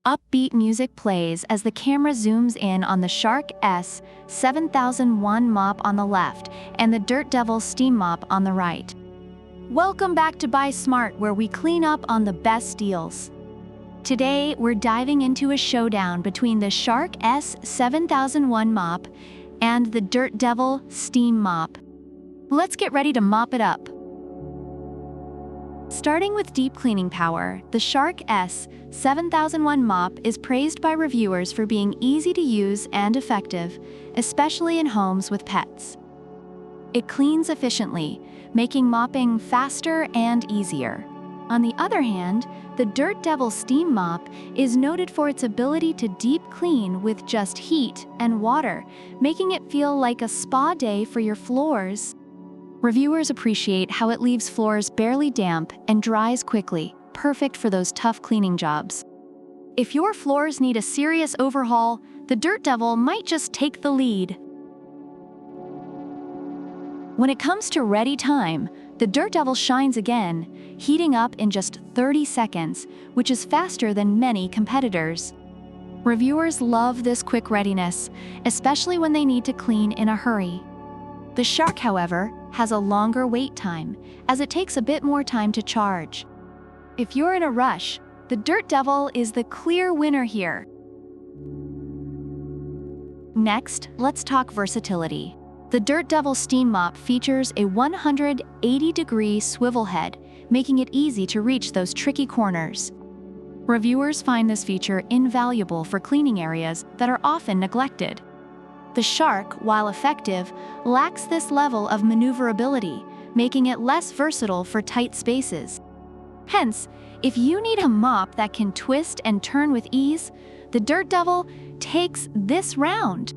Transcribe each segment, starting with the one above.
Upbeat music plays as the camera zooms in on the Shark S7001 mop on the left and the Dirt Devil steam mop on the right. Welcome back to Buy Smart, where we clean up on the best deals. Today, we're diving into a showdown between the Shark S7001 mop and the Dirt Devil steam mop. Let's get ready to mop it up. Starting with deep cleaning power, the Shark S7001 mop is praised by reviewers for being easy to use and effective, especially in homes with pets. It cleans efficiently, making mopping faster and easier. On the other hand, the Dirt Devil steam mop is noted for its ability to deep clean with just heat and water, making it feel like a spa day for your floors. Reviewers appreciate how it leaves floors barely damp and dries quickly, perfect for those tough cleaning jobs. If your floors need a serious overhaul, the Dirt Devil might just take the lead. When it comes to ready time, the Dirt Devil shines again, heating up in just 30 seconds, which is faster than many competitors. Reviewers love this quick readiness, especially when they need to clean in a hurry. The Shark, however, has a longer wait time, as it takes a bit more time to charge. If you're in a rush, the Dirt Devil is the clear winner here. Next, let's talk versatility. The Dirt Devil steam mop features a 180-degree swivel head, making it easy to reach those tricky corners. Reviewers find this feature invaluable for cleaning areas that are often neglected. The Shark, while effective, lacks this level of maneuverability, making it less versatile for tight spaces. Hence, if you need a mop that can twist and turn with ease, the Dirt Devil takes this round.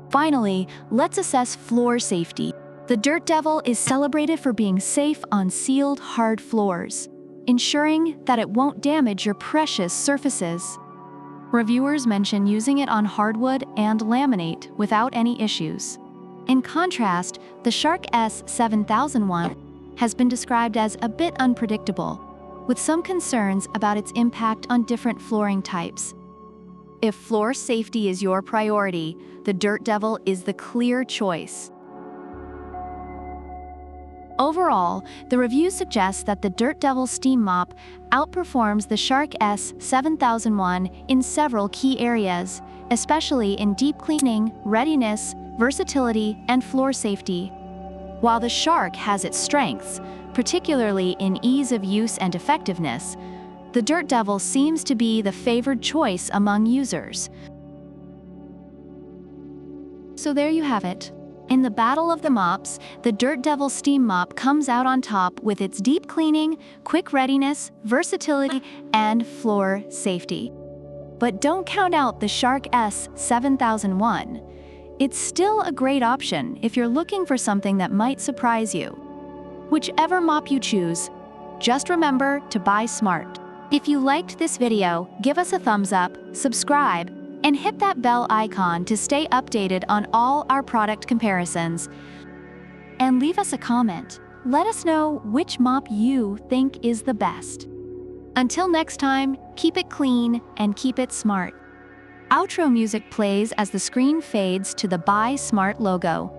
Finally, let's assess floor safety. The Dirt Devil is celebrated for being safe on sealed, hard floors, ensuring that it won't damage your precious surfaces. Reviewers mention using it on hardwood and laminate without any issues. In contrast, the Shark S7001 has been described as a bit unpredictable, with some concerns about its impact on different flooring types. If floor safety is your priority, the Dirt Devil is the clear choice. Overall, the review suggests that the Dirt Devil steam mop outperforms the Shark S7001 in several key areas, especially in deep cleaning, readiness, versatility, and floor safety. While the Shark has its strengths, particularly in ease of use and effectiveness, the Dirt Devil seems to be the favored choice among users. So there you have it. In the battle of the mops, the Dirt Devil steam mop comes out on top with its deep cleaning, quick readiness, versatility, and floor safety. But don't count out the Shark S7001. It's still a great option if you're looking for something that might surprise you. Whichever mop you choose, just remember to buy smart. If you liked this video, give us a thumbs up, subscribe, and hit that bell icon to stay updated on all our product comparisons. And leave us a comment. Let us know which mop you think is the best. Until next time, keep it clean and keep it smart. Outro music plays as the screen fades to the Buy Smart logo.